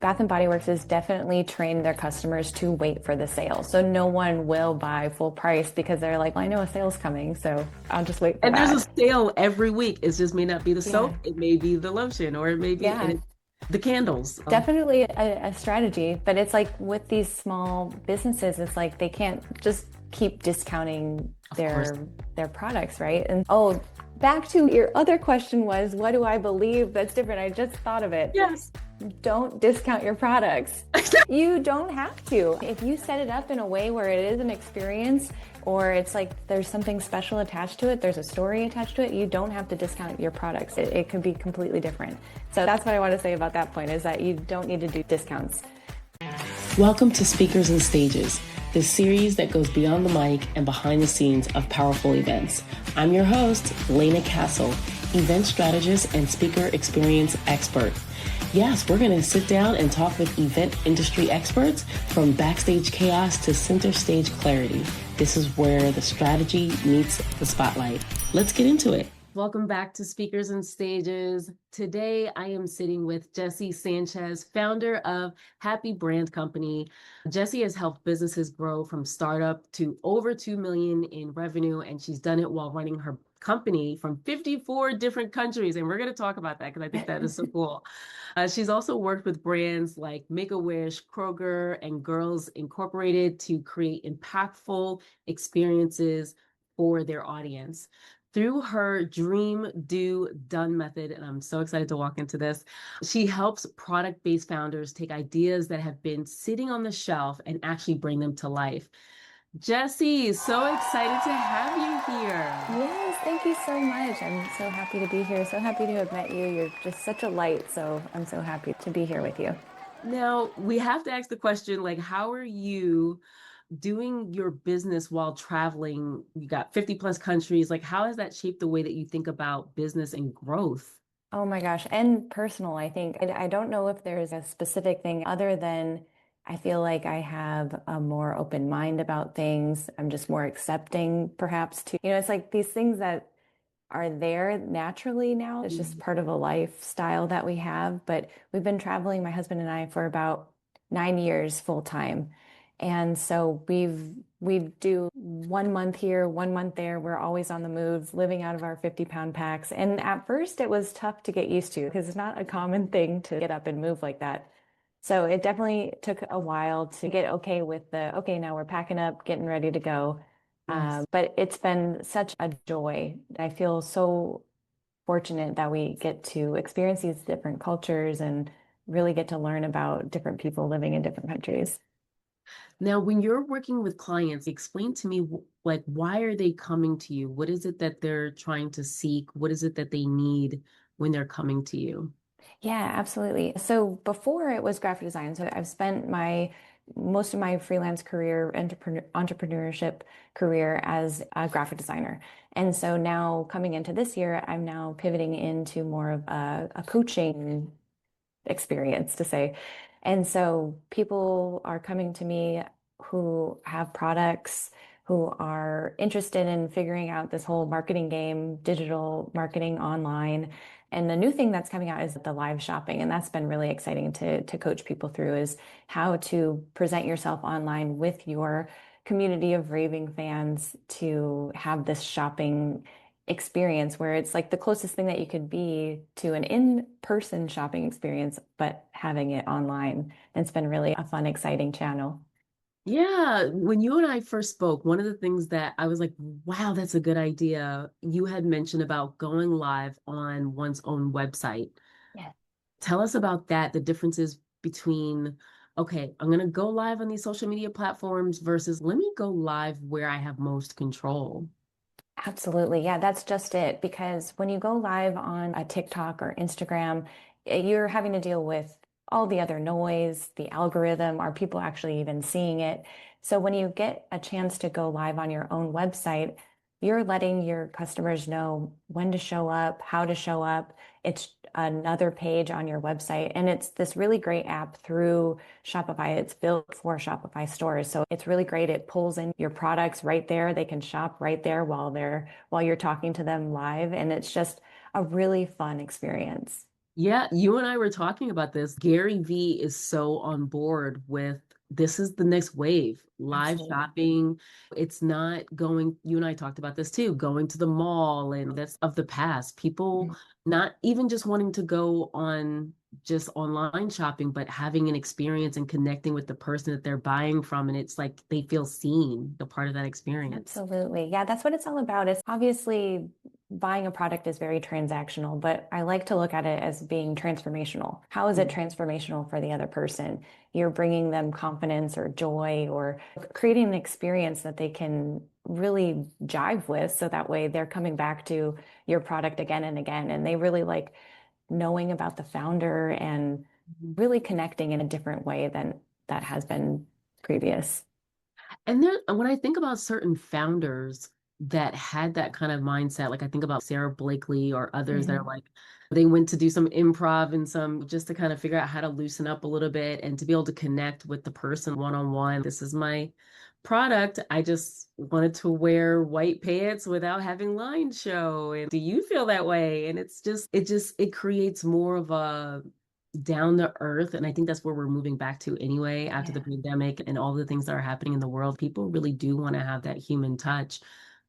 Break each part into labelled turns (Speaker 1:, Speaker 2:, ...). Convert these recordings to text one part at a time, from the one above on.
Speaker 1: Bath and Body Works has definitely trained their customers to wait for the sale. So no one will buy full price because they're like, well, I know a sale's coming, so I'll just wait for
Speaker 2: And there's a
Speaker 1: that.
Speaker 2: sale every week. It just may not be the
Speaker 1: Yeah.
Speaker 2: soap, it may be the lotion, or it may be
Speaker 1: Yeah.
Speaker 2: the candles.
Speaker 1: Definitely a strategy, but it's like with these small businesses, it's like they can't just keep discounting
Speaker 2: Of course.
Speaker 1: their products, right? And oh, back to your other question was, what do I believe that's different? I just thought of it.
Speaker 2: Yes.
Speaker 1: Don't discount your products. You don't have to. If you set it up in a way where it is an experience or it's like there's something special attached to it, there's a story attached to it, you don't have to discount your products. It could be completely different. So that's what I want to say about that point is that you don't need to do discounts.
Speaker 3: Welcome to Speakers and Stages, the series that goes beyond the mic and behind the scenes of powerful events. I'm your host, Layna Castle, event strategist and speaker experience expert. Yes, we're going to sit down and talk with event industry experts from backstage chaos to center stage clarity. This is where the strategy meets the spotlight. Let's get into it.
Speaker 2: Welcome back to Speakers and Stages. Today, I am sitting with Jessie Sanchez, founder of Happy Brand Company. Jessie has helped businesses grow from startup to over 2 million in revenue, and she's done it while running her company from 54 different countries. And we're going to talk about that because I think that is so cool. She's also worked with brands like Make-A-Wish, Kroger, and Girls Incorporated to create impactful experiences for their audience. Through her dream, do, done method, and I'm so excited to walk into this, she helps product-based founders take ideas that have been sitting on the shelf and actually bring them to life. Jessie, so excited to have you here.
Speaker 1: Yes, thank you so much. I'm so happy to be here. So happy to have met you. You're just such a light. So I'm so happy to be here with you.
Speaker 2: Now, we have to ask the question, like, how are you doing your business while traveling? You got 50 plus countries. Like, how has that shaped the way that you think about business and growth?
Speaker 1: Oh my gosh. And personal, I think. I don't know if there's a specific thing other than I feel like I have a more open mind about things. I'm just more accepting, perhaps, too. It's like these things that are there naturally now. It's just part of a lifestyle that we have. But we've been traveling, my husband and I, for about 9 years full time. And so we do 1 month here, 1 month there. We're always on the move, living out of our 50-pound packs. And at first it was tough to get used to because it's not a common thing to get up and move like that. So it definitely took a while to get okay with okay, now we're packing up, getting ready to go.
Speaker 2: Yes.
Speaker 1: But it's been such a joy. I feel so fortunate that we get to experience these different cultures and really get to learn about different people living in different countries.
Speaker 2: Now, when you're working with clients, explain to me, like, why are they coming to you? What is it that they're trying to seek? What is it that they need when they're coming to you?
Speaker 1: Yeah, absolutely. So before it was graphic design. So I've spent my most of my freelance career, entrepreneurship career as a graphic designer. And so now coming into this year, I'm now pivoting into more of a coaching experience to say. And so people are coming to me who have products, who are interested in figuring out this whole marketing game, digital marketing online. And the new thing that's coming out is the live shopping. And that's been really exciting to coach people through is how to present yourself online with your community of raving fans to have this shopping experience where it's like the closest thing that you could be to an in-person shopping experience, but having it online. And it's been really a fun, exciting channel.
Speaker 2: Yeah, when you and I first spoke, one of the things that I was like, wow, that's a good idea. You had mentioned about going live on one's own website.
Speaker 1: Yeah.
Speaker 2: Tell us about that, the differences between, okay, I'm going to go live on these social media platforms versus let me go live where I have most control.
Speaker 1: Absolutely. Yeah, that's just it. Because when you go live on a TikTok or Instagram, you're having to deal with all the other noise, the algorithm. Are people actually even seeing it? So when you get a chance to go live on your own website, you're letting your customers know when to show up, how to show up. It's another page on your website. And it's this really great app through Shopify. It's built for Shopify stores. So it's really great. It pulls in your products right there. They can shop right there while you're talking to them live. And it's just a really fun experience.
Speaker 2: Yeah, you and I were talking about this. Gary Vee is so on board with this is the next wave, live
Speaker 1: Absolutely.
Speaker 2: shopping. It's not going, you and I talked about this too, going to the mall, and that's of the past. People
Speaker 1: Mhm.
Speaker 2: not even just wanting to go on just online shopping, but having an experience and connecting with the person that they're buying from. And it's like they feel seen, the part of that experience.
Speaker 1: Absolutely. Yeah, that's what it's all about. It's obviously buying a product is very transactional, but I like to look at it as being transformational. How is it
Speaker 2: Mhm.
Speaker 1: transformational for the other person? You're bringing them confidence or joy or creating an experience that they can really jive with. So that way they're coming back to your product again and again. And they really like knowing about the founder and really connecting in a different way than that has been previous.
Speaker 2: And then when I think about certain founders that had that kind of mindset, like I think about Sarah Blakely or others that are
Speaker 1: Mhm.
Speaker 2: like, they went to do some improv and some just to kind of figure out how to loosen up a little bit and to be able to connect with the person one on one. This is my product. I just wanted to wear white pants without having lines show. And do you feel that way? And it creates more of a down to earth. And I think that's where we're moving back to anyway after the
Speaker 1: Yeah.
Speaker 2: pandemic and all the things that are happening in the world. People really do want to have that human touch.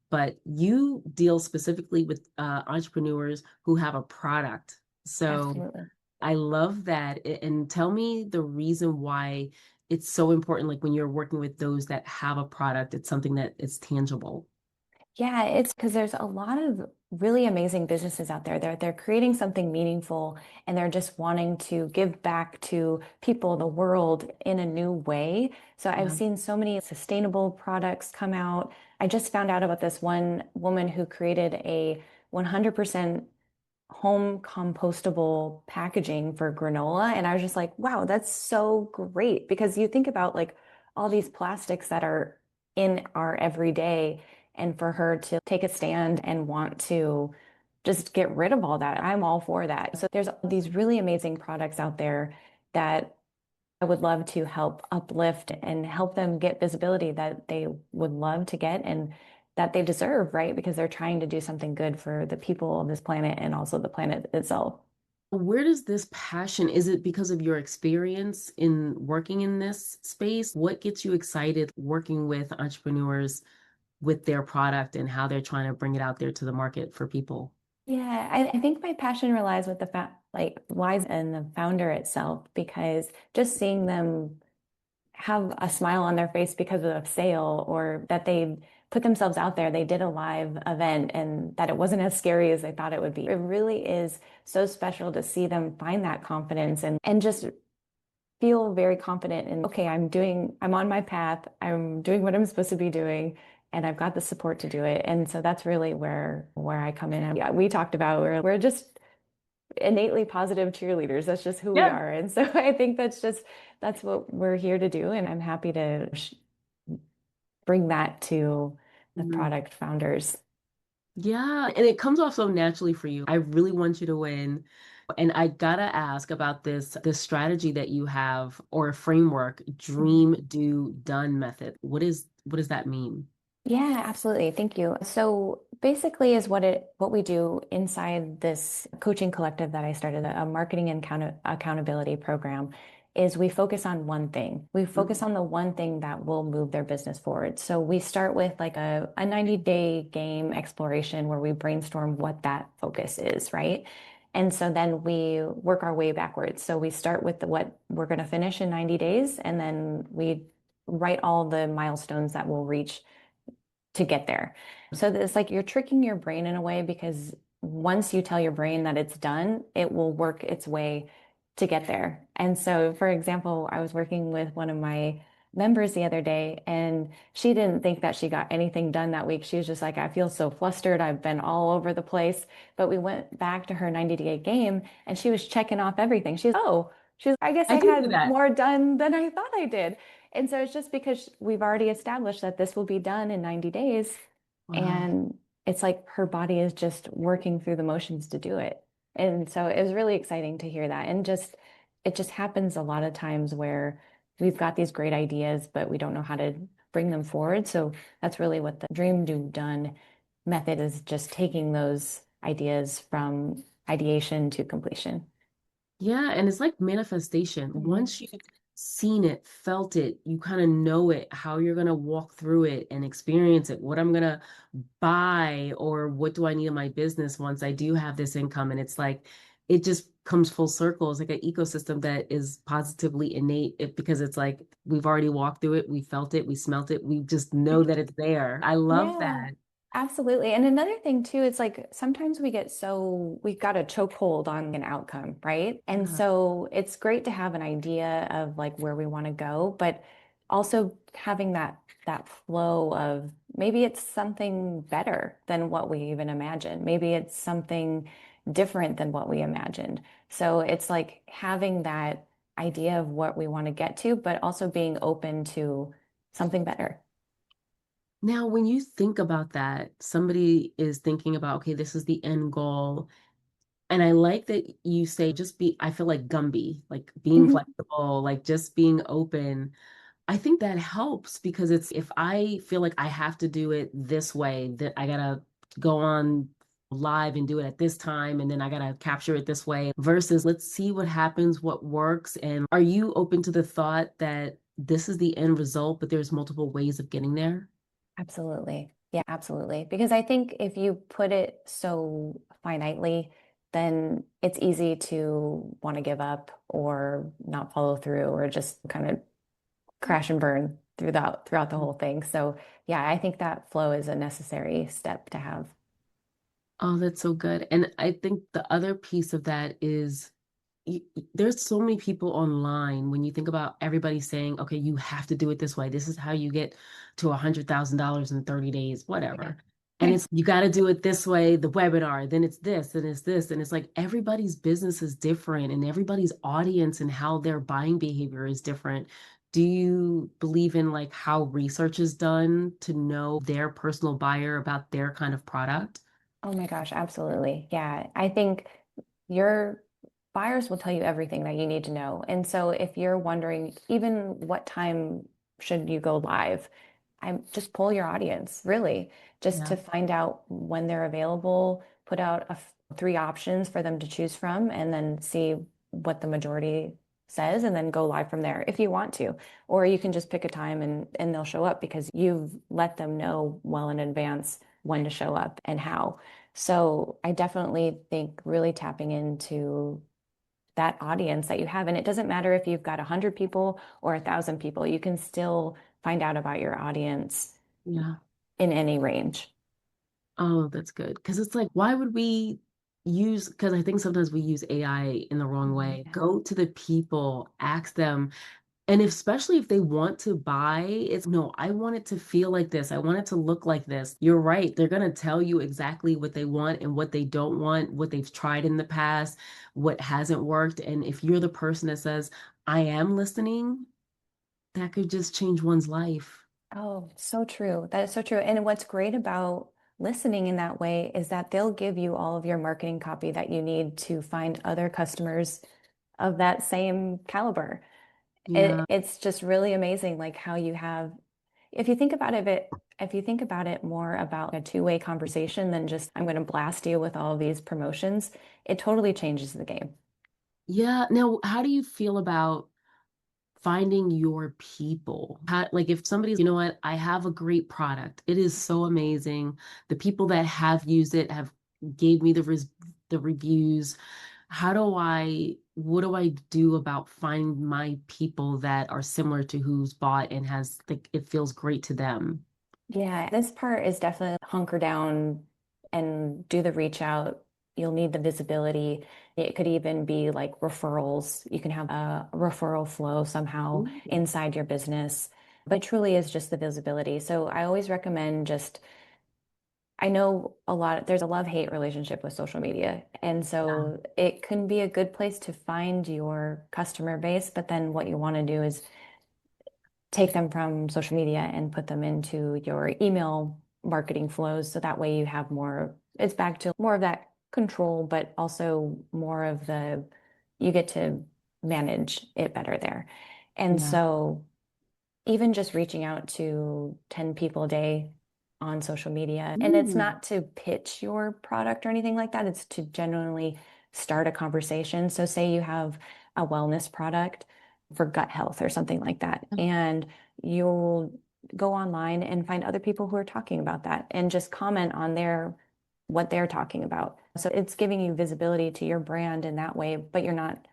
Speaker 2: But you deal specifically with entrepreneurs who have a product. So
Speaker 1: Absolutely.
Speaker 2: I love that. And tell me the reason why it's so important. Like when you're working with those that have a product, it's something that is tangible.
Speaker 1: Yeah, it's because there's a lot of really amazing businesses out there. They're creating something meaningful and they're just wanting to give back to people, the world in a new way. So I've
Speaker 2: Yeah.
Speaker 1: seen so many sustainable products come out. I just found out about this one woman who created a 100% home compostable packaging for granola. And I was just like, wow, that's so great. Because you think about like all these plastics that are in our everyday, and for her to take a stand and want to just get rid of all that, I'm all for that. So there's these really amazing products out there that I would love to help uplift and help them get visibility that they would love to get and that they deserve, right? Because they're trying to do something good for the people of this planet and also the planet itself.
Speaker 2: Where does this passion, is it because of your experience in working in this space? What gets you excited working with entrepreneurs with their product and how they're trying to bring it out there to the market for people?
Speaker 1: Yeah, I think my passion relies with the lies in the founder itself because just seeing them have a smile on their face because of a sale or that they put themselves out there, they did a live event and that it wasn't as scary as they thought it would be. It really is so special to see them find that confidence and just feel very confident in, okay, I'm on my path, I'm doing what I'm supposed to be doing, and I've got the support to do it. And so that's really where I come in. And yeah, we talked about we're just innately positive cheerleaders. That's just who we
Speaker 2: Yeah.
Speaker 1: are. And so I think that's what we're here to do. And I'm happy to bring that to the
Speaker 2: Mhm.
Speaker 1: product founders.
Speaker 2: Yeah, and it comes off so naturally for you. I really want you to win. And I gotta ask about this strategy that you have or a framework,
Speaker 1: Mhm.
Speaker 2: dream, do, done method. What does that mean?
Speaker 1: Yeah, absolutely. Thank you. So basically is what we do inside this coaching collective that I started, a marketing and accountability program, is we focus on one thing. We focus
Speaker 2: Mhm.
Speaker 1: on the one thing that will move their business forward. So we start with like a 90-day game exploration where we brainstorm what that focus is, right? And so then we work our way backwards. So we start with what we're going to finish in 90 days, and then we write all the milestones that we'll reach to get there. So it's like you're tricking your brain in a way because once you tell your brain that it's done, it will work its way to get there. And so, for example, I was working with one of my members the other day and she didn't think that she got anything done that week. She was just like, I feel so flustered. I've been all over the place. But we went back to her 90-day game and she was checking off everything. I guess
Speaker 2: I
Speaker 1: I
Speaker 2: do do
Speaker 1: had
Speaker 2: that.
Speaker 1: more done than I thought I did. And so it's just because we've already established that this will be done in 90 days.
Speaker 2: Wow.
Speaker 1: And it's like her body is just working through the motions to do it. And so it was really exciting to hear that. And it just happens a lot of times where we've got these great ideas, but we don't know how to bring them forward. So that's really what the dream, do, done method is, just taking those ideas from ideation to completion.
Speaker 2: Yeah, and it's like manifestation. Once you've seen it, felt it, you kind of know it, how you're gonna walk through it and experience it, what I'm gonna buy, or what do I need in my business once I do have this income. And it's like it just comes full circle. It's like an ecosystem that is positively innate because it's like we've already walked through it, we felt it, we smelt it, we just know that it's there. I love
Speaker 1: Yeah,
Speaker 2: that.
Speaker 1: absolutely. And another thing too, it's like sometimes we've got a chokehold on an outcome, right? And
Speaker 2: Yeah.
Speaker 1: so it's great to have an idea of like where we want to go, but also having that flow of maybe it's something better than what we even imagined. Maybe it's something different than what we imagined. So it's like having that idea of what we want to get to, but also being open to something better.
Speaker 2: Now, when you think about that, somebody is thinking about, okay, this is the end goal. And I like that you say just be, I feel like Gumby, like being flexible, like just being open. I think that helps because it's if I feel like I have to do it this way, that I gotta go on live and do it at this time, and then I gotta capture it this way, versus let's see what happens, what works. And are you open to the thought that this is the end result, but there's multiple ways of getting there?
Speaker 1: Absolutely. Yeah, absolutely. Because I think if you put it so finitely, then it's easy to want to give up or not follow through or just kind of crash and burn throughout the whole thing. So yeah, I think that flow is a necessary step to have.
Speaker 2: Oh, that's so good. And I think the other piece of that is there's so many people online when you think about everybody saying, okay, you have to do it this way. This is how you get to $100,000 in 30 days,
Speaker 1: Yeah.
Speaker 2: whatever. And it's, you got to do it this way, the webinar, then it's this, and it's this. And it's like everybody's business is different and everybody's audience and how their buying behavior is different. Do you believe in like how research is done to know their personal buyer about their kind of product?
Speaker 1: Oh my gosh, absolutely. Yeah. I think your buyers will tell you everything that you need to know. And so if you're wondering even what time should you go live, I'm just poll your audience, really, just
Speaker 2: Yeah,
Speaker 1: to find out when they're available, put out three options for them to choose from, and then see what the majority says, and then go live from there if you want to. Or you can just pick a time and they'll show up because you've let them know well in advance when to show up and how. So I definitely think really tapping into that audience that you have. And it doesn't matter if you've got 100 people or 1,000 people, you can still find out about your audience
Speaker 2: yeah.
Speaker 1: in any range.
Speaker 2: Oh, that's good. Because it's like, why would we use, because I think sometimes we use AI in the wrong way.
Speaker 1: Yeah.
Speaker 2: Go to the people, ask them. And especially if they want to buy, it's no, I want it to feel like this. I want it to look like this. You're right. They're going to tell you exactly what they want and what they don't want, what they've tried in the past, what hasn't worked. And if you're the person that says, I am listening, that could just change one's life.
Speaker 1: Oh, so true. That is so true. And what's great about listening in that way is that they'll give you all of your marketing copy that you need to find other customers of that same caliber.
Speaker 2: Yeah.
Speaker 1: It's just really amazing, like how you have, if you think about it more about a two-way conversation than just I'm going to blast you with all of these promotions, it totally changes the game.
Speaker 2: Yeah. Now, how do you feel about finding your people? How, like if somebody's, you know what, I have a great product. It is so amazing. The people that have used it have gave me the reviews. What do I do about finding my people that are similar to who's bought and has like it feels great to them?
Speaker 1: Yeah, this part is definitely hunker down and do the reach out. You'll need the visibility. It could even be like referrals. You can have a referral flow somehow
Speaker 2: Ooh.
Speaker 1: inside your business, but truly is just the visibility. So I always recommend just, I know there's a love-hate relationship with social media. And
Speaker 2: Yeah,
Speaker 1: so it can be a good place to find your customer base, but then what you want to do is take them from social media and put them into your email marketing flows. So that way you have more, it's back to more of that control, but also more of you get to manage it better there. And
Speaker 2: yeah.
Speaker 1: so even just reaching out to 10 people a day on social media, and it's
Speaker 2: Ooh.
Speaker 1: not to pitch your product or anything like that, it's to genuinely start a conversation. So say you have a wellness product for gut health or something like that, and you'll go online and find other people who are talking about that and just comment on what they're talking about. So it's giving you visibility to your brand in that way, but you're not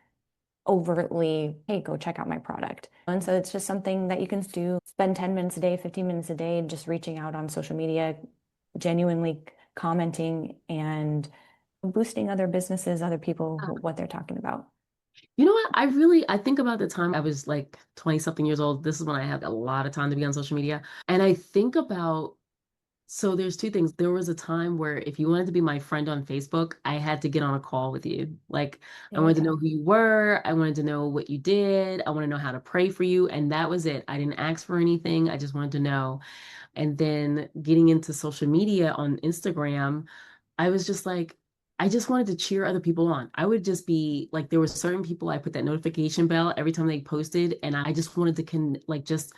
Speaker 1: overtly, hey, go check out my product. And so it's just something that you can do, spend 10 minutes a day, 15 minutes a day, just reaching out on social media, genuinely commenting and boosting other businesses, other people, what they're talking about.
Speaker 2: You know what? I think about the time I was like 20 something years old. This is when I had a lot of time to be on social media. And I think about, so there's two things. There was a time where if you wanted to be my friend on Facebook, I had to get on a call with you. Like, I
Speaker 1: There you
Speaker 2: wanted to know
Speaker 1: go.
Speaker 2: who you were. I wanted to know what you did. I want to know how to pray for you. And that was it. I didn't ask for anything. I just wanted to know. And then getting into social media on Instagram, I was just like, I just wanted to cheer other people on. I would just be like, there were certain people I put that notification bell every time they posted, and I just wanted to just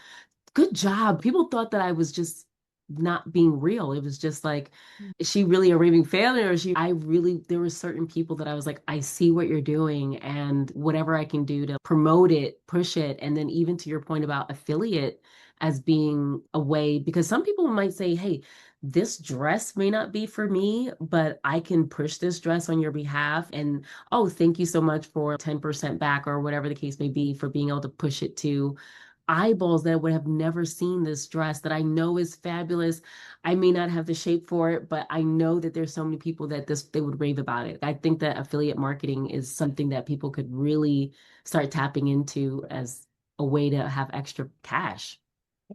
Speaker 2: good job. People thought that I was just not being real. It was just like, is she really a raving fan, or is she? I really, there were certain people that I was like, I see what you're doing, and whatever I can do to promote it, push it. And then even to your point about affiliate as being a way, because some people might say, hey, this dress may not be for me, but I can push this dress on your behalf. And oh, thank you so much for 10% back or whatever the case may be for being able to push it to eyeballs that would have never seen this dress that I know is fabulous. I may not have the shape for it, but I know that there's so many people that they would rave about it. I think that affiliate marketing is something that people could really start tapping into as a way to have extra cash.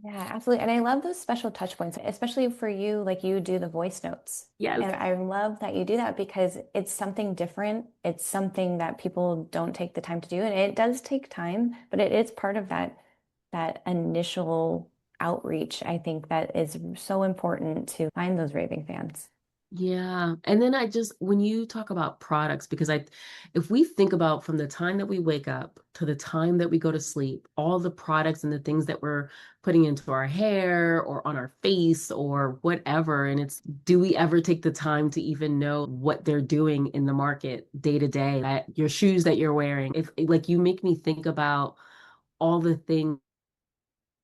Speaker 1: Yeah, absolutely. And I love those special touch points, especially for you, like you do the voice notes.
Speaker 2: Yes.
Speaker 1: And I love that you do that because it's something different. It's something that people don't take the time to do. And it does take time, but it is part of that initial outreach, I think that is so important to find those raving fans.
Speaker 2: Yeah. And then when you talk about products, because if we think about from the time that we wake up to the time that we go to sleep, all the products and the things that we're putting into our hair or on our face or whatever, and do we ever take the time to even know what they're doing in the market day to day? Your shoes that you're wearing, if like you make me think about all the things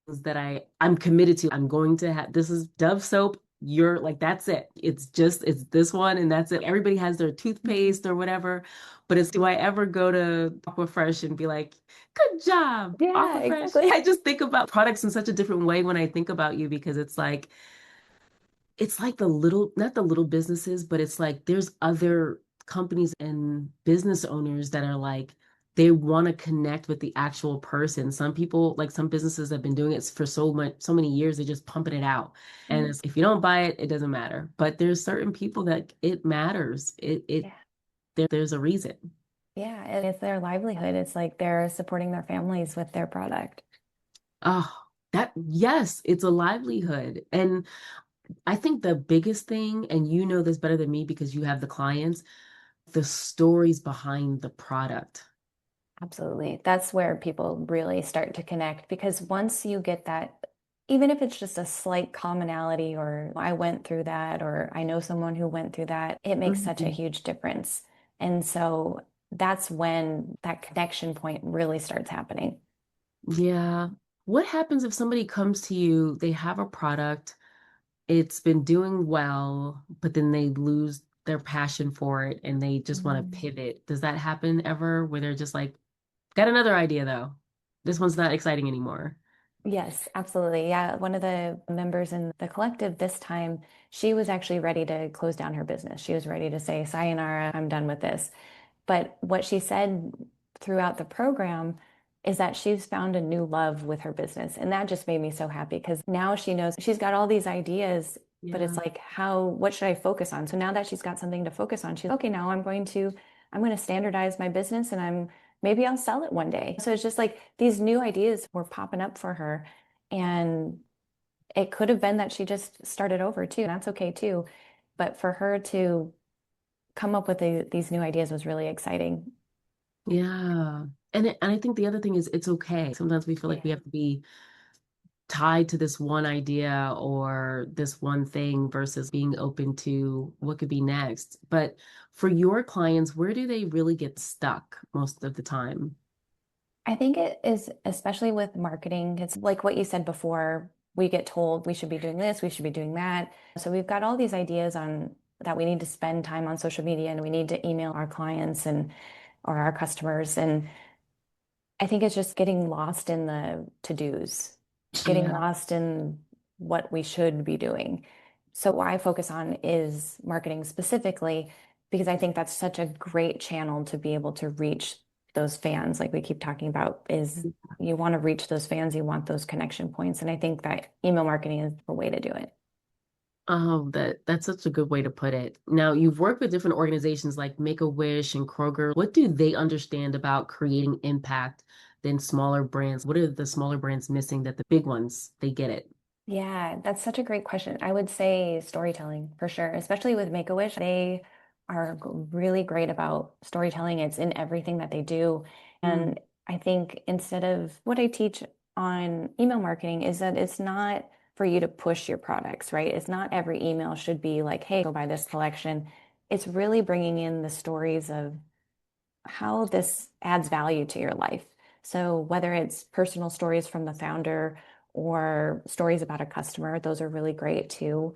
Speaker 2: that I'm committed to. I'm going to have this is Dove soap. You're like, that's it. It's this one and that's it. Everybody has their toothpaste or whatever. But do I ever go to Aquafresh and be like, good job,
Speaker 1: Yeah,
Speaker 2: Aquafresh?
Speaker 1: exactly.
Speaker 2: I just think about products in such a different way when I think about you because it's like not the little businesses, but it's like there's other companies and business owners that are like, they want to connect with the actual person. Some people, like some businesses have been doing it for so many years, they just pumping it out. And if you don't buy it, it doesn't matter. But there's certain people that it matters.
Speaker 1: Yeah.
Speaker 2: There's a reason.
Speaker 1: Yeah, and it's their livelihood. It's like they're supporting their families with their product.
Speaker 2: Oh, yes, it's a livelihood. And I think the biggest thing, and you know this better than me because you have the clients, the stories behind the product.
Speaker 1: Absolutely. That's where people really start to connect because once you get that, even if it's just a slight commonality or I went through that or I know someone who went through that, it makes such a
Speaker 2: Mhm.
Speaker 1: huge difference. And so that's when that connection point really starts happening.
Speaker 2: Yeah. What happens if somebody comes to you, they have a product, it's been doing well, but then they lose their passion for it and they just want to
Speaker 1: Mm.
Speaker 2: pivot? Does that happen ever where they're just like, got another idea though? This one's not exciting anymore.
Speaker 1: Yes, absolutely. Yeah, one of the members in the collective this time, she was actually ready to close down her business. She was ready to say, sayonara, I'm done with this. But what she said throughout the program is that she's found a new love with her business. And that just made me so happy because now she knows she's got all these ideas, but it's
Speaker 2: Yeah.
Speaker 1: like, what should I focus on? So now that she's got something to focus on, she's okay, now I'm going to standardize my business and maybe I'll sell it one day. So it's just like these new ideas were popping up for her. And it could have been that she just started over too. That's okay too. But for her to come up with these new ideas was really exciting.
Speaker 2: Yeah. And I think the other thing is it's okay. Sometimes we feel like
Speaker 1: Yeah.
Speaker 2: we have to be tied to this one idea or this one thing versus being open to what could be next. But for your clients, where do they really get stuck most of the time?
Speaker 1: I think it is, especially with marketing, it's like what you said before. We get told we should be doing this, we should be doing that. So we've got all these ideas on that we need to spend time on social media and we need to email our clients and or our customers. And I think it's just getting lost in the to-dos, getting
Speaker 2: Yeah.
Speaker 1: lost in what we should be doing. So what I focus on is marketing specifically because I think that's such a great channel to be able to reach those fans, like we keep talking about, is you want to reach those fans, you want those connection points. And I think that email marketing is the way to do it.
Speaker 2: Oh, that's such a good way to put it. Now, you've worked with different organizations like Make-A-Wish and Kroger. What do they understand about creating impact than smaller brands? What are the smaller brands missing that the big ones, they get it?
Speaker 1: Yeah, that's such a great question. I would say storytelling for sure, especially with Make-A-Wish. They are really great about storytelling. It's in everything that they do.
Speaker 2: Mm,
Speaker 1: And I think instead of what I teach on email marketing is that it's not for you to push your products, right? It's not every email should be like, hey, go buy this collection. It's really bringing in the stories of how this adds value to your life. So whether it's personal stories from the founder or stories about a customer, those are really great too.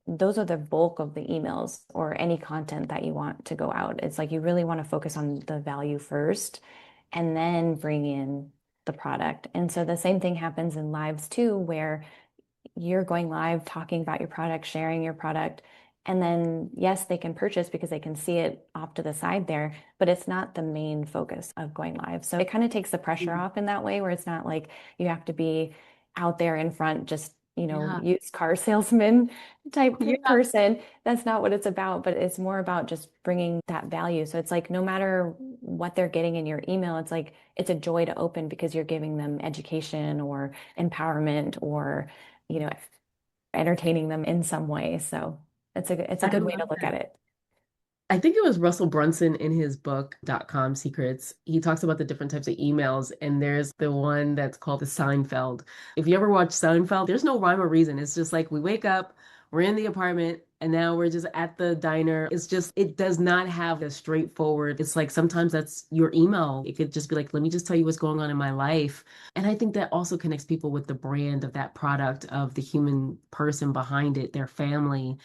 Speaker 1: Those are the bulk of the emails or any content that you want to go out. It's like you really want to focus on the value first and then bring in the product. And so the same thing happens in lives too, where you're going live, talking about your product, sharing your product. And then, yes, they can purchase because they can see it off to the side there, but it's not the main focus of going live. So it kind of takes the pressure
Speaker 2: mm.
Speaker 1: off in that way, where it's not like you have to be out there in front, just,
Speaker 2: Yeah.
Speaker 1: used car salesman type
Speaker 2: Yeah.
Speaker 1: person. That's not what it's about, but it's more about just bringing that value. So it's like no matter what they're getting in your email, it's like it's a joy to open because you're giving them education or empowerment or you know, entertaining them in some way. So it's a
Speaker 2: I
Speaker 1: good way to
Speaker 2: love
Speaker 1: look at
Speaker 2: that.
Speaker 1: it.
Speaker 2: I think it was Russell Brunson in his book, .com Secrets. He talks about the different types of emails, and there's the one that's called the Seinfeld. If you ever watch Seinfeld, there's no rhyme or reason. It's just like we wake up, we're in the apartment, and now we're just at the diner. It's just, it does not have a straightforward, it's like sometimes that's your email. It could just be like, let me just tell you what's going on in my life. And I think that also connects people with the brand of that product, of the human person behind it, their family,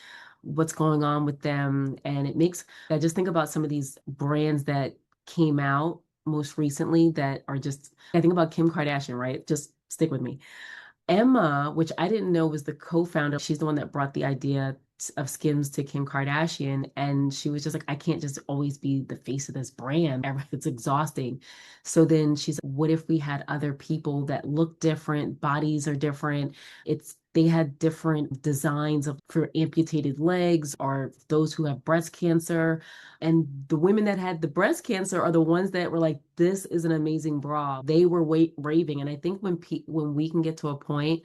Speaker 2: what's going on with them. And it makes, I just think about some of these brands that came out most recently that are just, I think about Kim Kardashian, right? Just stick with me. Emma, which I didn't know was the co-founder, she's the one that brought the idea of Skims to Kim Kardashian. And she was just like, I can't just always be the face of this brand. It's exhausting. So then she's, what if we had other people that look different, bodies are different? They had different designs for amputated legs or those who have breast cancer. And the women that had the breast cancer are the ones that were like, this is an amazing bra. They were raving. And I think when we can get to a point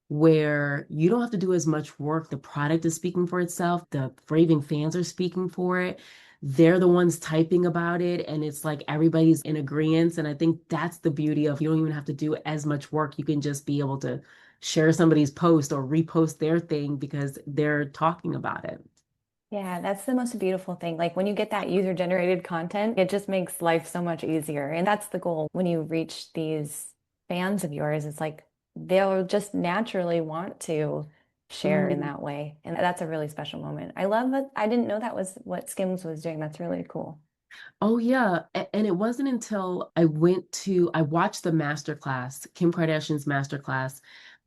Speaker 2: where you don't have to do as much work, the product is speaking for itself, the raving fans are speaking for it. They're the ones typing about it, and it's like everybody's in agreement. And I think that's the beauty of, you don't even have to do as much work. You can just be able to share somebody's post or repost their thing because they're talking about it.
Speaker 1: Yeah, that's the most beautiful thing. Like when you get that user-generated content, it just makes life so much easier. And that's the goal when you reach these fans of yours. It's like they'll just naturally want to share in
Speaker 2: Mm.
Speaker 1: that way. And that's a really special moment. I love it. I didn't know that was what Skims was doing. That's really cool.
Speaker 2: Oh yeah. And it wasn't until I watched the masterclass, Kim Kardashian's masterclass,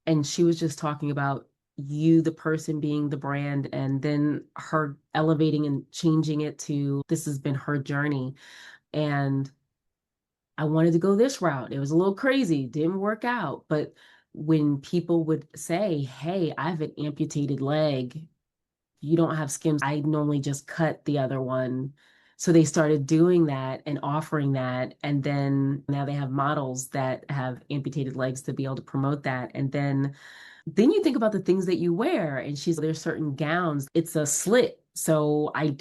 Speaker 2: and she was just talking about you, the person being the brand, and then her elevating and changing it to this has been her journey. And I wanted to go this route. It was a little crazy, didn't work out. But when people would say, hey, I have an amputated leg, you don't have Skims. I normally just cut the other one. So they started doing that and offering that. And then now they have models that have amputated legs to be able to promote that. And then you think about the things that you wear. And there's certain gowns, it's a slit. So I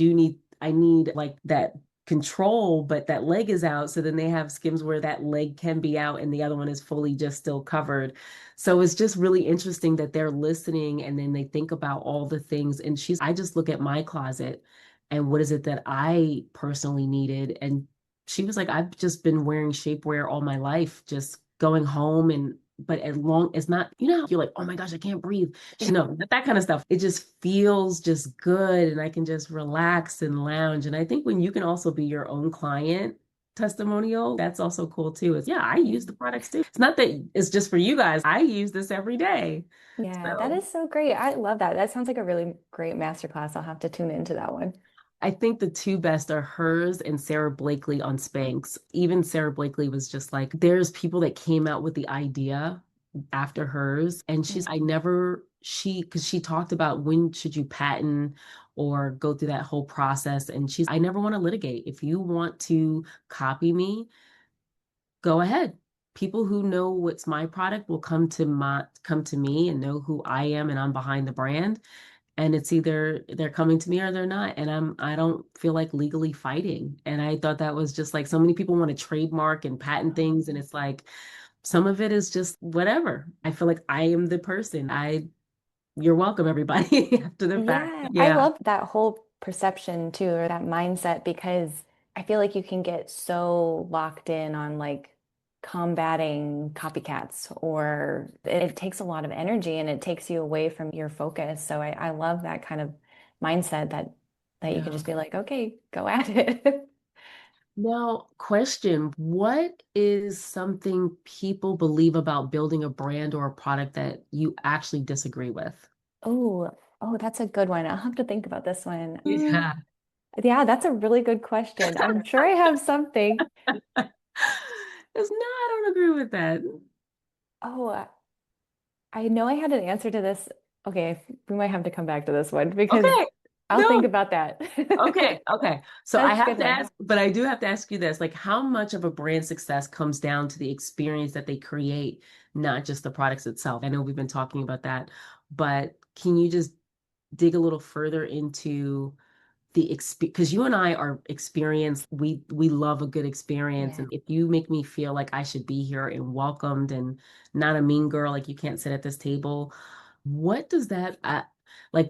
Speaker 2: need like that control, but that leg is out. So then they have skims where that leg can be out and the other one is fully just still covered. So it's just really interesting that they're listening and then they think about all the things. And I just look at my closet and what is it that I personally needed. And she was like, I've just been wearing shapewear all my life, just going home but as long as not, how you're like, oh my gosh, I can't breathe. No, that kind of stuff. It just feels just good and I can just relax and lounge. And I think when you can also be your own client testimonial, that's also cool too. Yeah, I use the products too. It's not that it's just for you guys. I use this every day.
Speaker 1: Yeah, that
Speaker 2: So
Speaker 1: is so great. I love that. That sounds like a really great masterclass. I'll have to tune into that one.
Speaker 2: I think the two best are hers and Sarah Blakely on Spanx. Even Sarah Blakely was just like, there's people that came out with the idea after hers. And because she talked about when should you patent or go through that whole process. And I never want to litigate. If you want to copy me, go ahead. People who know what's my product will come to me and know who I am and I'm behind the brand. And it's either they're coming to me or they're not. And I don't feel like legally fighting. And I thought that was just like so many people want to trademark and patent things. And it's like some of it is just whatever. I feel like I am the person. You're welcome, everybody, after the fact.
Speaker 1: Yeah, I
Speaker 2: Yeah.
Speaker 1: love that whole perception too, or that mindset, because I feel like you can get so locked in on like combating copycats, or it takes a lot of energy and it takes you away from your focus. So I love that kind of mindset that you can
Speaker 2: Yeah.
Speaker 1: just be like, okay, go at it.
Speaker 2: Now, question, what is something people believe about building a brand or a product that you actually disagree with?
Speaker 1: Oh, oh, that's a good one. I'll have to think about this one.
Speaker 2: Yeah.
Speaker 1: Yeah, that's a really good question. I'm sure I have something.
Speaker 2: It's no, I don't agree with that.
Speaker 1: Oh, I know I had an answer to this. Okay, we might have to come back to this one because
Speaker 2: Okay.
Speaker 1: I'll think
Speaker 2: No.
Speaker 1: about that.
Speaker 2: Okay. Okay. So I
Speaker 1: That's a
Speaker 2: have
Speaker 1: good
Speaker 2: to
Speaker 1: one.
Speaker 2: ask, but I do have to ask you this, like how much of a brand success comes down to the experience that they create, not just the products itself? I know we've been talking about that, but can you just dig a little further into the experience? Because you and I are experienced. We love a good experience.
Speaker 1: Yeah.
Speaker 2: And if you make me feel like I should be here and welcomed and not a mean girl, like you can't sit at this table, what does that like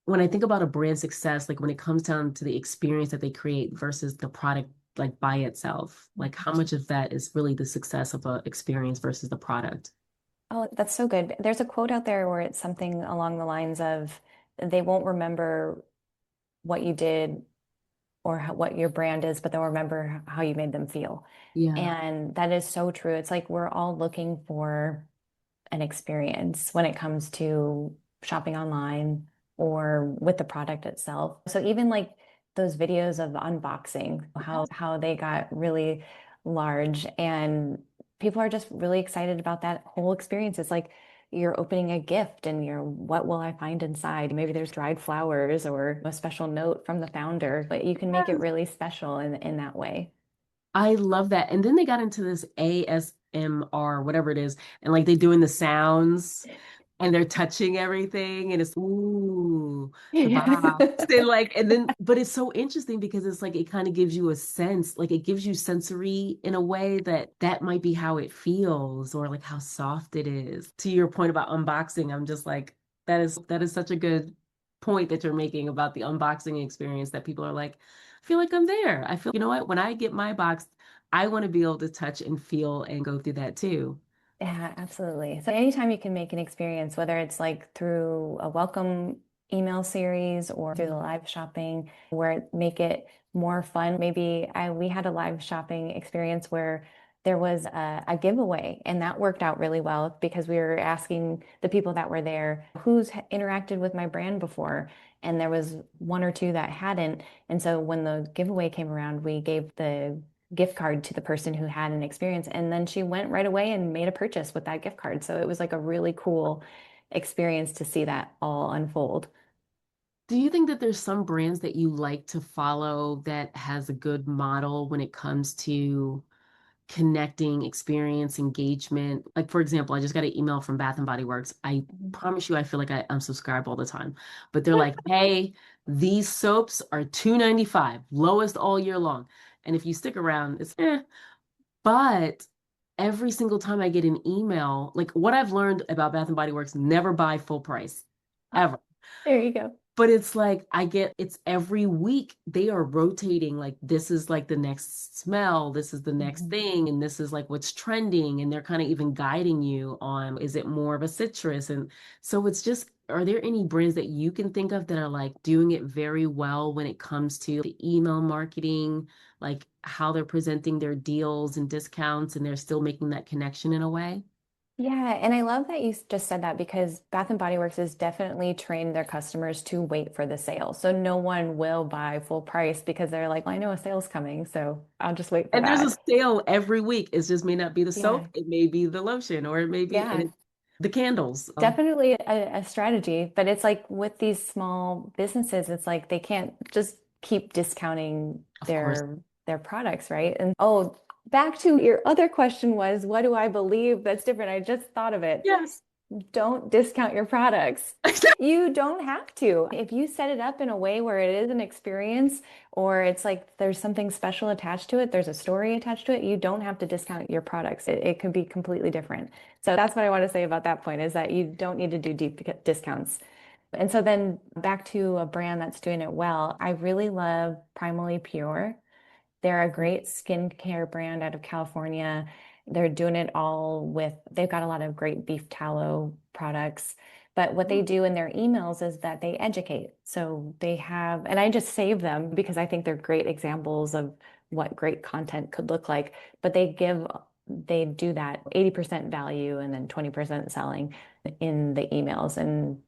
Speaker 2: when I think about a brand success, like when it comes down to the experience that they create versus the product like by itself, like how much of that is really the success of a experience versus the product?
Speaker 1: Oh, that's so good. There's a quote out there where it's something along the lines of they won't remember what you did or what your brand is, but they'll remember how you made them feel.
Speaker 2: Yeah.
Speaker 1: And that is so true. It's like we're all looking for an experience when it comes to shopping online or with the product itself. So even like those videos of unboxing, how they got really large and people are just really excited about that whole experience. It's like you're opening a gift and what will I find inside? Maybe there's dried flowers or a special note from the founder, but you can make it really special in that way.
Speaker 2: I love that. And then they got into this ASMR, whatever it is, and like they doing the sounds and they're touching everything and it's ooh, the
Speaker 1: Yeah.
Speaker 2: box. And like, and then, but it's so interesting because it's like it kind of gives you a sense, like it gives you sensory in a way that might be how it feels or like how soft it is. To your point about unboxing, I'm just like, that is such a good point that you're making about the unboxing experience that people are like, I feel like I'm there. I feel, you know what, when I get my box, I want to be able to touch and feel and go through that too.
Speaker 1: Yeah, absolutely. So anytime you can make an experience, whether it's like through a welcome email series or through the live shopping, where make it more fun. Maybe we had a live shopping experience where there was a giveaway, and that worked out really well because we were asking the people that were there who's interacted with my brand before, and there was one or two that hadn't. And so when the giveaway came around, we gave the gift card to the person who had an experience. And then she went right away and made a purchase with that gift card. So it was like a really cool experience to see that all unfold.
Speaker 2: Do you think that there's some brands that you like to follow that has a good model when it comes to connecting, experience, engagement? Like, for example, I just got an email from Bath and Body Works. I
Speaker 1: Mhm.
Speaker 2: promise you, I feel like I unsubscribe all the time, but they're like, hey, These soaps are $2.95, lowest all year long. And if you stick around, it's But every single time I get an email, like what I've learned about Bath and Body Works, never buy full price, ever.
Speaker 1: There you go.
Speaker 2: But it's like it's every week they are rotating, like this is like the next smell, this is the next
Speaker 1: Mhm.
Speaker 2: thing, and this is like what's trending, and they're kind of even guiding you on, is it more of a citrus? And so it's just, are there any brands that you can think of that are like doing it very well when it comes to the email marketing, like how they're presenting their deals and discounts, and they're still making that connection in a way?
Speaker 1: Yeah, and I love that you just said that because Bath and Body Works has definitely trained their customers to wait for the sale. So no one will buy full price because they're like, well, I know a sale's coming, so I'll just wait for
Speaker 2: And there's a
Speaker 1: that.
Speaker 2: sale every week. It just may not be the
Speaker 1: Yeah,
Speaker 2: soap, it may be the lotion, or it may be
Speaker 1: yeah,
Speaker 2: the candles.
Speaker 1: definitely a strategy. But it's like with these small businesses, it's like they can't just keep discounting
Speaker 2: Of course.
Speaker 1: their products, right? And oh, back to your other question was, what do I believe that's different? I just thought of it.
Speaker 2: Yes.
Speaker 1: Don't discount your products. You don't have to. If you set it up in a way where it is an experience or it's like there's something special attached to it, there's a story attached to it, you don't have to discount your products. It could be completely different. So that's what I want to say about that point is that you don't need to do deep discounts. And so then back to a brand that's doing it well, I really love Primally Pure. They're a great skincare brand out of California. They're doing it all with, they've got a lot of great beef tallow products. But what they do in their emails is that they educate. So they have, and I just save them because I think they're great examples of what great content could look like. But they do that 80% value and then 20% selling in the emails. And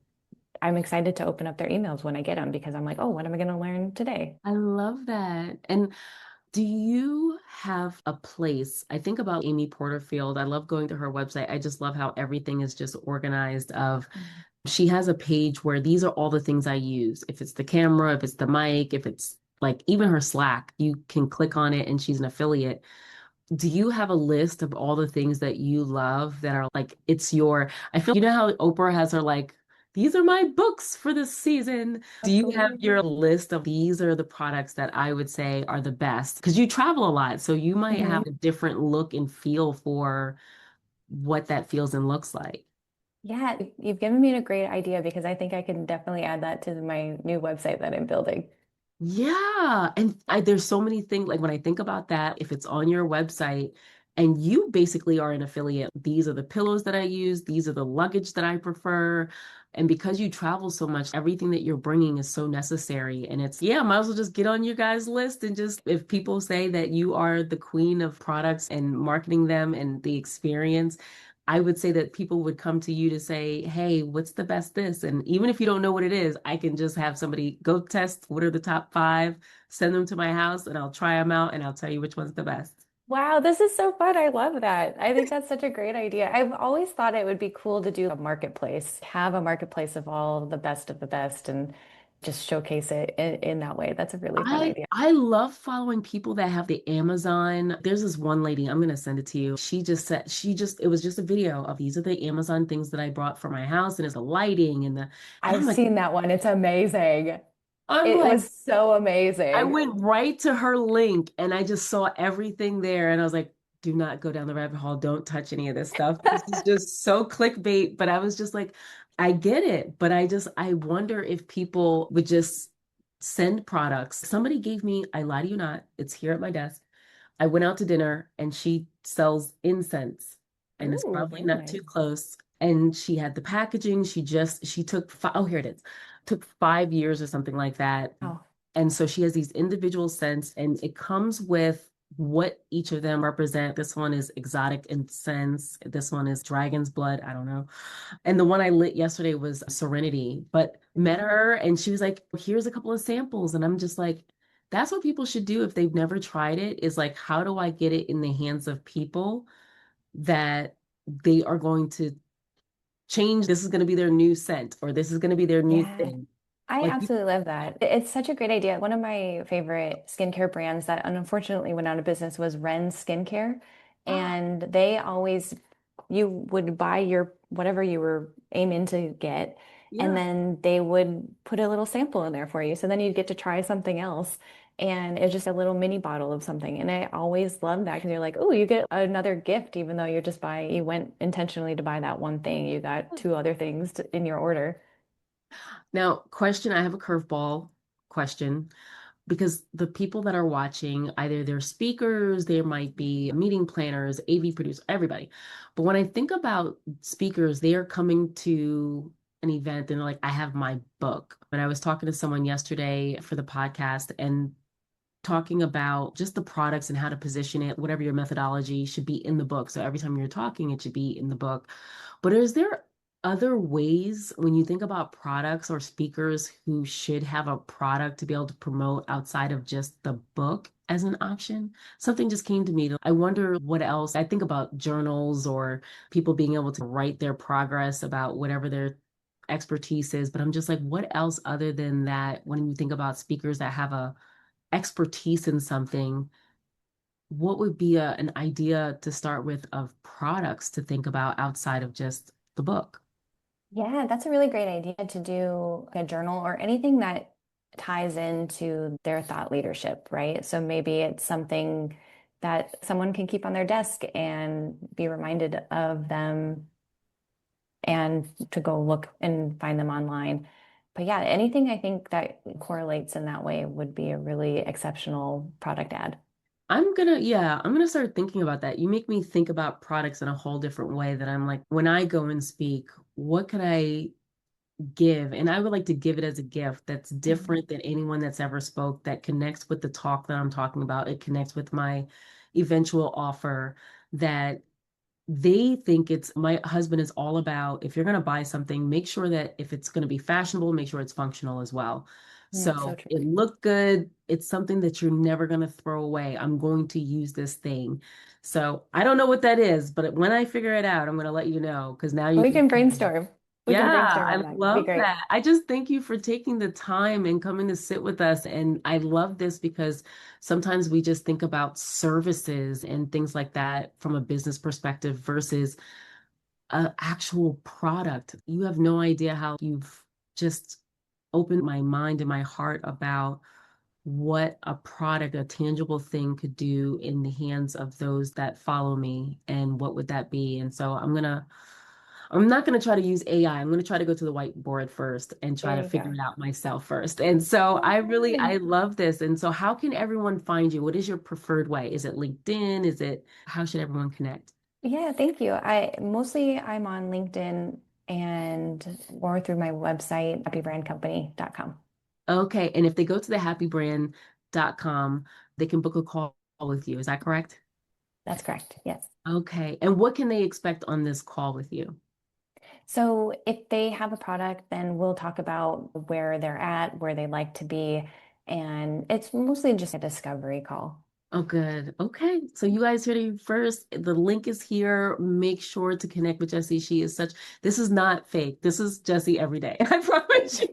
Speaker 1: I'm excited to open up their emails when I get them because I'm like, oh, what am I going to learn today?
Speaker 2: I love that. And do you have a place? I think about Amy Porterfield. I love going to her website. I just love how everything is just organized of, she has a page where these are all the things I use. If it's the camera, if it's the mic, if it's like even her Slack, you can click on it and she's an affiliate. Do you have a list of all the things that you love that are like, it's your, I feel, you know how Oprah has her like, these are my books for this season. Do you have
Speaker 1: Absolutely.
Speaker 2: your list of these are the products that I would say are the best? Because you travel a lot, so you might
Speaker 1: Mhm.
Speaker 2: have a different look and feel for what that feels and looks like.
Speaker 1: Yeah, you've given me a great idea because I think I can definitely add that to my new website that I'm building.
Speaker 2: Yeah. And there's so many things, like when I think about that, if it's on your website and you basically are an affiliate, these are the pillows that I use, these are the luggage that I prefer. And because you travel so much, everything that you're bringing is so necessary. And it's, yeah, might as well just get on your guys' list and just, if people say that you are the queen of products and marketing them and the experience, I would say that people would come to you to say, hey, what's the best this? And even if you don't know what it is, I can just have somebody go test what are the top five, send them to my house, and I'll try them out and I'll tell you which one's the best.
Speaker 1: Wow, this is so fun. I love that. I think that's such a great idea. I've always thought it would be cool to do a marketplace, have a marketplace of the best and just showcase it in that way. That's a really fun idea.
Speaker 2: I love following people that have the Amazon. There's this one lady, I'm gonna send it to you. She just said it was just a video of these are the Amazon things that I brought for my house, and it's the lighting and
Speaker 1: I've seen that one. It's amazing.
Speaker 2: I'm
Speaker 1: It
Speaker 2: like,
Speaker 1: was so
Speaker 2: I
Speaker 1: amazing.
Speaker 2: went right to her link and I just saw everything there. And I was like, do not go down the rabbit hole. Don't touch any of this stuff. This is just so clickbait. But I was just like, I get it. But I wonder if people would just send products. Somebody gave me, I lie to you not, it's here at my desk. I went out to dinner and she sells incense and it's
Speaker 1: Ooh,
Speaker 2: probably
Speaker 1: very
Speaker 2: not too
Speaker 1: nice.
Speaker 2: close. And she had the packaging. She took, oh, here it is. Took 5 years or something like that.
Speaker 1: Oh,
Speaker 2: And so she has these individual scents, and it comes with what each of them represent. This one is exotic incense. This one is dragon's blood. I don't know. And the one I lit yesterday was serenity, but met her and she was like, here's a couple of samples. And I'm just like, that's what people should do if they've never tried it, is like, how do I get it in the hands of people that they are going to change? This is going to be their new scent, or this is going to be their new
Speaker 1: yeah.
Speaker 2: thing.
Speaker 1: I
Speaker 2: Like,
Speaker 1: absolutely love that. It's such a great idea. One of my favorite skincare brands that unfortunately went out of business was Ren Skincare. And they always, you would buy your whatever you were aiming to get, and
Speaker 2: Yeah.
Speaker 1: then they would put a little sample in there for you. So then you'd get to try something else. And it's just a little mini bottle of something. And I always love that because you're like, oh, you get another gift, even though you went intentionally to buy that one thing. You got two other things in your order.
Speaker 2: Now, question, I have a curveball question because the people that are watching, either they're speakers, there might be meeting planners, AV producers, everybody. But when I think about speakers, they are coming to an event and they're like, I have my book. And I was talking to someone yesterday for the podcast and talking about just the products and how to position it, whatever your methodology should be in the book. So every time you're talking, it should be in the book. But is there other ways when you think about products or speakers who should have a product to be able to promote outside of just the book as an option? Something just came to me. I wonder what else. I think about journals or people being able to write their progress about whatever their expertise is, but I'm just like, what else other than that when you think about speakers that have a expertise in something, what would be an idea to start with of products to think about outside of just the book?
Speaker 1: Yeah, that's a really great idea to do a journal or anything that ties into their thought leadership, right? So maybe it's something that someone can keep on their desk and be reminded of them and to go look and find them online. But yeah, anything I think that correlates in that way would be a really exceptional product ad.
Speaker 2: I'm gonna start thinking about that. You make me think about products in a whole different way that I'm like, when I go and speak, what could I give? And I would like to give it as a gift that's
Speaker 1: Mhm.
Speaker 2: different than anyone that's ever spoke, that connects with the talk that I'm talking about. It connects with my eventual offer that they think it's my husband is all about if you're going to buy something, make sure that if it's going to be fashionable, make sure it's functional as well.
Speaker 1: So
Speaker 2: So
Speaker 1: true.
Speaker 2: it looked good. It's something that you're never going to throw away. I'm going to use this thing. So I don't know what that is, but when I figure it out, I'm going to let you know because now you
Speaker 1: We
Speaker 2: can.
Speaker 1: can brainstorm. We can
Speaker 2: Yeah,
Speaker 1: brainstorm
Speaker 2: I
Speaker 1: on that. It'd be
Speaker 2: love
Speaker 1: great.
Speaker 2: that. I just thank you for taking the time and coming to sit with us. And I love this because sometimes we just think about services and things like that from a business perspective versus an actual product. You have no idea how you've just opened my mind and my heart about what a product, a tangible thing could do in the hands of those that follow me and what would that be. And so I'm not going to try to use AI. I'm going to try to go to the whiteboard first and try
Speaker 1: There
Speaker 2: to
Speaker 1: you
Speaker 2: figure
Speaker 1: go.
Speaker 2: it out myself first. And so
Speaker 1: Oh,
Speaker 2: I
Speaker 1: good.
Speaker 2: love this. And so how can everyone find you? What is your preferred way? Is it LinkedIn? How should everyone connect?
Speaker 1: Yeah, thank you. I'm on LinkedIn and or through my website, happybrandcompany.com.
Speaker 2: Okay. And if they go to the happybrand.com, they can book a call with you. Is that correct?
Speaker 1: That's correct. Yes.
Speaker 2: Okay. And what can they expect on this call with you?
Speaker 1: So if they have a product, then we'll talk about where they're at, where they'd like to be. And it's mostly just a discovery call.
Speaker 2: Oh, good. Okay. So you guys heard it first. The link is here. Make sure to connect with Jessie. This is not fake. This is Jessie every day. I promise you.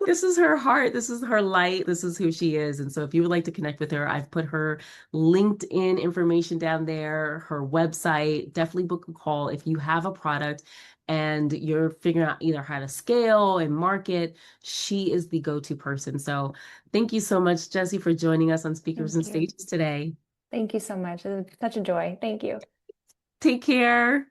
Speaker 2: This is her heart. This is her light. This is who she is. And so if you would like to connect with her, I've put her LinkedIn information down there, her website. Definitely book a call if you have a product and you're figuring out either how to scale and market. She is the go-to person. So thank you so much, Jessie, for joining us on Speakers and
Speaker 1: Thank you.
Speaker 2: Stages today.
Speaker 1: Thank you so much. It was such a joy. Thank you.
Speaker 2: Take care.